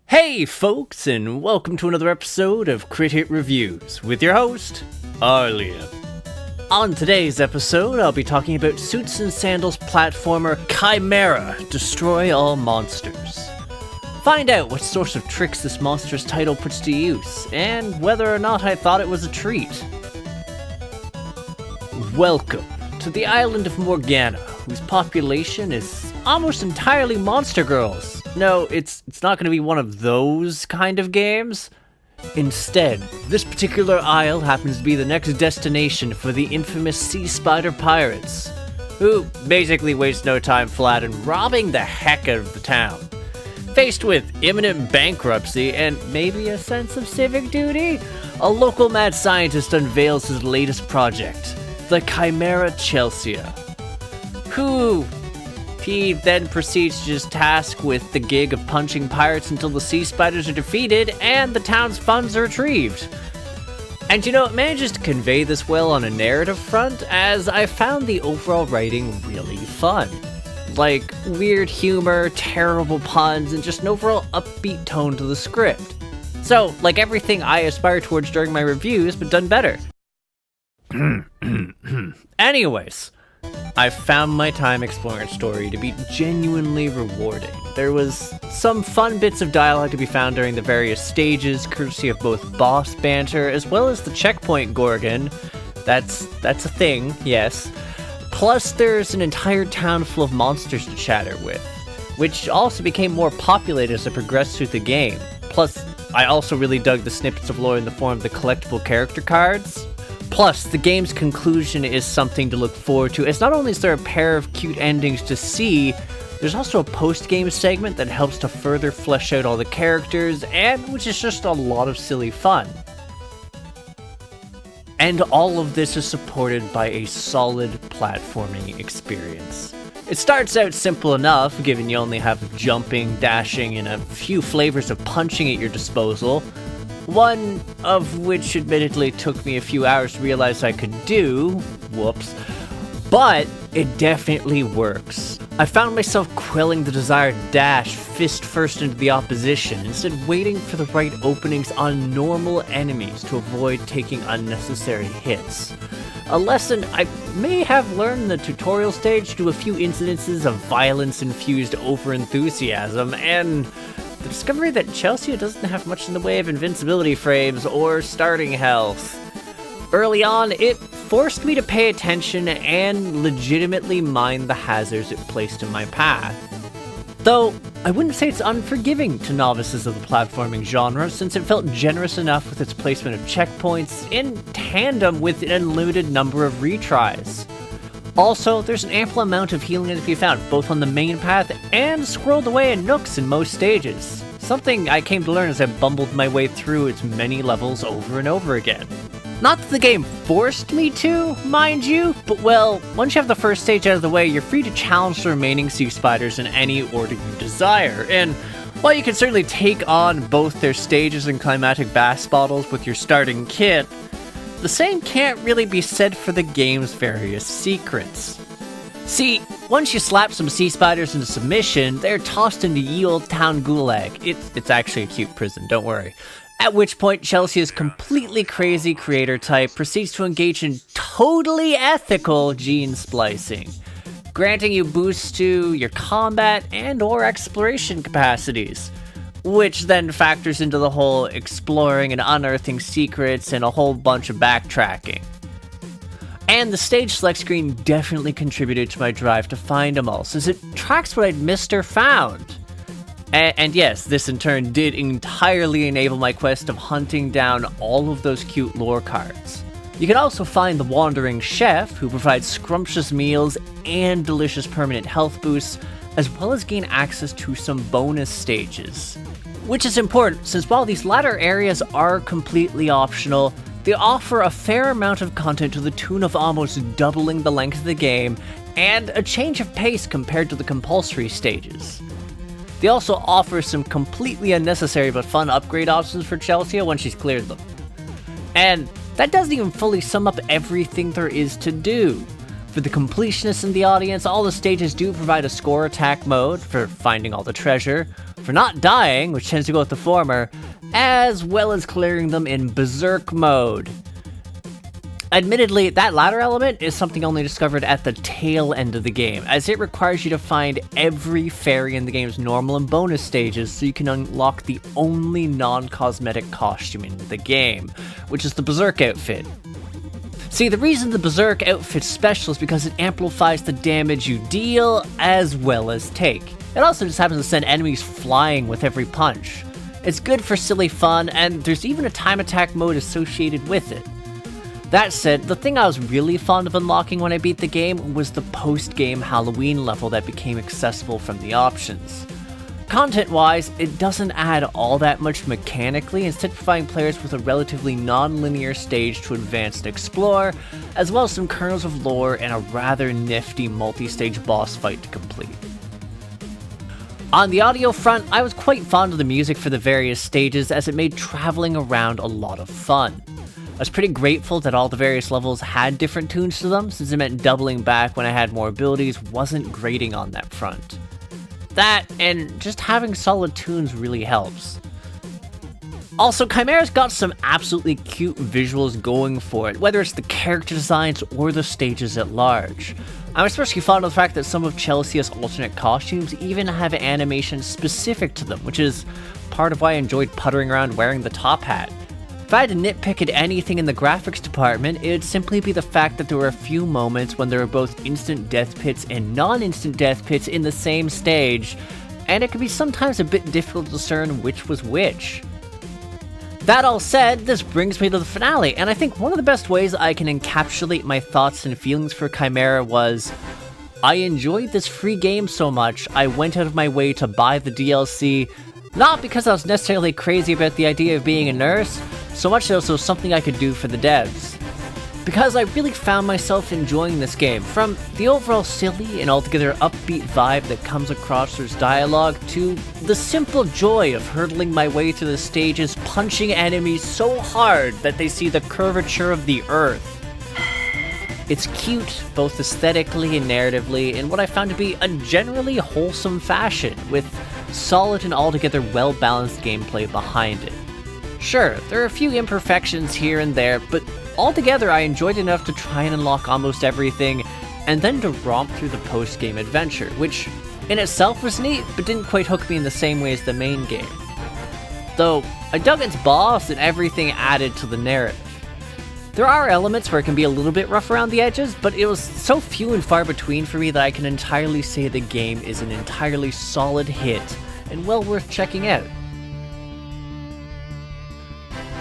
Hey folks, and welcome to another episode of Hit Reviews with your host, Arlyeon. On today's episode, I'll be talking about Suits Sandals platformer Khimera, Destroy All Monsters. Find out what sorts of tricks this monstrous title puts to use, and whether or not I thought it was a treat. Welcome to the island of Morgana, whose population is almost entirely monster girls. No, it's not going to be one of those kind of games. Instead, this particular isle happens to be the next destination for the infamous sea spider pirates, who basically waste no time flat in robbing the heck out of the town. Faced with imminent bankruptcy and maybe a sense of civic duty, a local mad scientist unveils his latest project, the Chimera Chelsea, who he then proceeds to just task with the gig of punching pirates until the sea spiders are defeated and the town's funds are retrieved. And you know, it manages to convey this well on a narrative front, as I found the overall writing really fun. Like, weird humor, terrible puns, and just an overall upbeat tone to the script. So, like everything I aspire towards during my reviews, but done better. Anyways, I found my time exploring its story to be genuinely rewarding. There was some fun bits of dialogue to be found during the various stages, courtesy of both boss banter as well as the checkpoint Gorgon. That's a thing, yes. Plus, there's an entire town full of monsters to chatter with, which also became more populated as I progressed through the game. Plus, I also really dug the snippets of lore in the form of the collectible character cards. Plus, the game's conclusion is something to look forward to, as not only is there a pair of cute endings to see, there's also a post-game segment that helps to further flesh out all the characters, and which is just a lot of silly fun. And all of this is supported by a solid platforming experience. It starts out simple enough, given you only have jumping, dashing, and a few flavors of punching at your disposal. One of which admittedly took me a few hours to realize I could do, whoops, but it definitely works. I found myself quelling the desire to dash fist first into the opposition, instead waiting for the right openings on normal enemies to avoid taking unnecessary hits. A lesson I may have learned in the tutorial stage due to a few incidences of violence-infused over-enthusiasm, and the discovery that Chelsea doesn't have much in the way of invincibility frames or starting health. Early on, it forced me to pay attention and legitimately mind the hazards it placed in my path. Though, I wouldn't say it's unforgiving to novices of the platforming genre, since it felt generous enough with its placement of checkpoints in tandem with an unlimited number of retries. Also, there's an ample amount of healing that can be found, both on the main path and squirreled away in nooks in most stages. Something I came to learn as I bumbled my way through its many levels over and over again. Not that the game forced me to, mind you, but well, once you have the first stage out of the way, you're free to challenge the remaining sea spiders in any order you desire, and while you can certainly take on both their stages and climatic bass bottles with your starting kit, the same can't really be said for the game's various secrets. See, once you slap some sea spiders into submission, they're tossed into ye old town gulag. It's actually a cute prison, don't worry. At which point, Chelsea's completely crazy creator type proceeds to engage in totally ethical gene splicing, granting you boosts to your combat and or exploration capacities, which then factors into the whole exploring and unearthing secrets and a whole bunch of backtracking. And the stage select screen definitely contributed to my drive to find them all, since it tracks what I'd missed or found. And yes, this in turn did entirely enable my quest of hunting down all of those cute lore cards. You can also find the Wandering Chef, who provides scrumptious meals and delicious permanent health boosts, as well as gain access to some bonus stages. Which is important, since while these latter areas are completely optional, they offer a fair amount of content to the tune of almost doubling the length of the game, and a change of pace compared to the compulsory stages. They also offer some completely unnecessary but fun upgrade options for Chelsea once she's cleared them. And that doesn't even fully sum up everything there is to do. For the completionists in the audience, all the stages do provide a score attack mode for finding all the treasure, for not dying, which tends to go with the former, as well as clearing them in Berserk mode. Admittedly, that latter element is something only discovered at the tail end of the game, as it requires you to find every fairy in the game's normal and bonus stages so you can unlock the only non-cosmetic costume in the game, which is the Berserk Outfit. See, the reason the Berserk Outfit's special is because it amplifies the damage you deal as well as take. It also just happens to send enemies flying with every punch. It's good for silly fun, and there's even a time attack mode associated with it. That said, the thing I was really fond of unlocking when I beat the game was the post-game Halloween level that became accessible from the options. Content-wise, it doesn't add all that much mechanically, instead providing players with a relatively non-linear stage to advance and explore, as well as some kernels of lore and a rather nifty multi-stage boss fight to complete. On the audio front, I was quite fond of the music for the various stages as it made traveling around a lot of fun. I was pretty grateful that all the various levels had different tunes to them, since it meant doubling back when I had more abilities wasn't grating on that front. That, and just having solid tunes really helps. Also, Khimera's got some absolutely cute visuals going for it, whether it's the character designs or the stages at large. I'm especially fond of the fact that some of Chelsea's alternate costumes even have animations specific to them, which is part of why I enjoyed puttering around wearing the top hat. If I had to nitpick at anything in the graphics department, it'd simply be the fact that there were a few moments when there were both instant death pits and non-instant death pits in the same stage, and it could be sometimes a bit difficult to discern which was which. That all said, this brings me to the finale, and I think one of the best ways I can encapsulate my thoughts and feelings for Khimera was, I enjoyed this free game so much, I went out of my way to buy the DLC, not because I was necessarily crazy about the idea of being a nurse, so much as also something I could do for the devs. Because I really found myself enjoying this game, from the overall silly and altogether upbeat vibe that comes across through its dialogue, to the simple joy of hurtling my way through the stages, punching enemies so hard that they see the curvature of the earth. It's cute, both aesthetically and narratively, in what I found to be a generally wholesome fashion, with solid and altogether well-balanced gameplay behind it. Sure, there are a few imperfections here and there, but altogether I enjoyed enough to try and unlock almost everything, and then to romp through the post-game adventure, which in itself was neat, but didn't quite hook me in the same way as the main game. Though, I dug its boss and everything added to the narrative. There are elements where it can be a little bit rough around the edges, but it was so few and far between for me that I can entirely say the game is an entirely solid hit, and well worth checking out.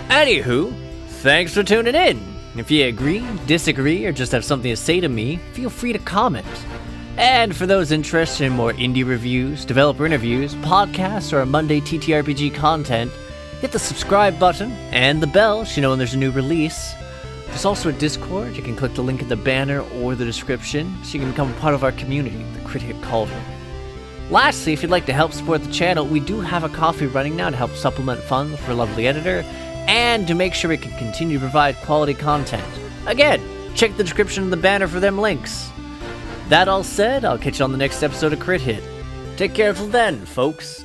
Anywho, thanks for tuning in. If you agree, disagree, or just have something to say to me, feel free to comment. And for those interested in more indie reviews, developer interviews, podcasts, or Monday TTRPG content, hit the subscribe button and the bell so you know when there's a new release. There's also a Discord. You can click the link in the banner or the description so you can become a part of our community, the Crit Hit Cauldron. Lastly, if you'd like to help support the channel, we do have a coffee running now to help supplement funds for a lovely editor, and to make sure we can continue to provide quality content. Again, check the description and the banner for them links. That all said, I'll catch you on the next episode of Crit Hit. Take care until then, folks.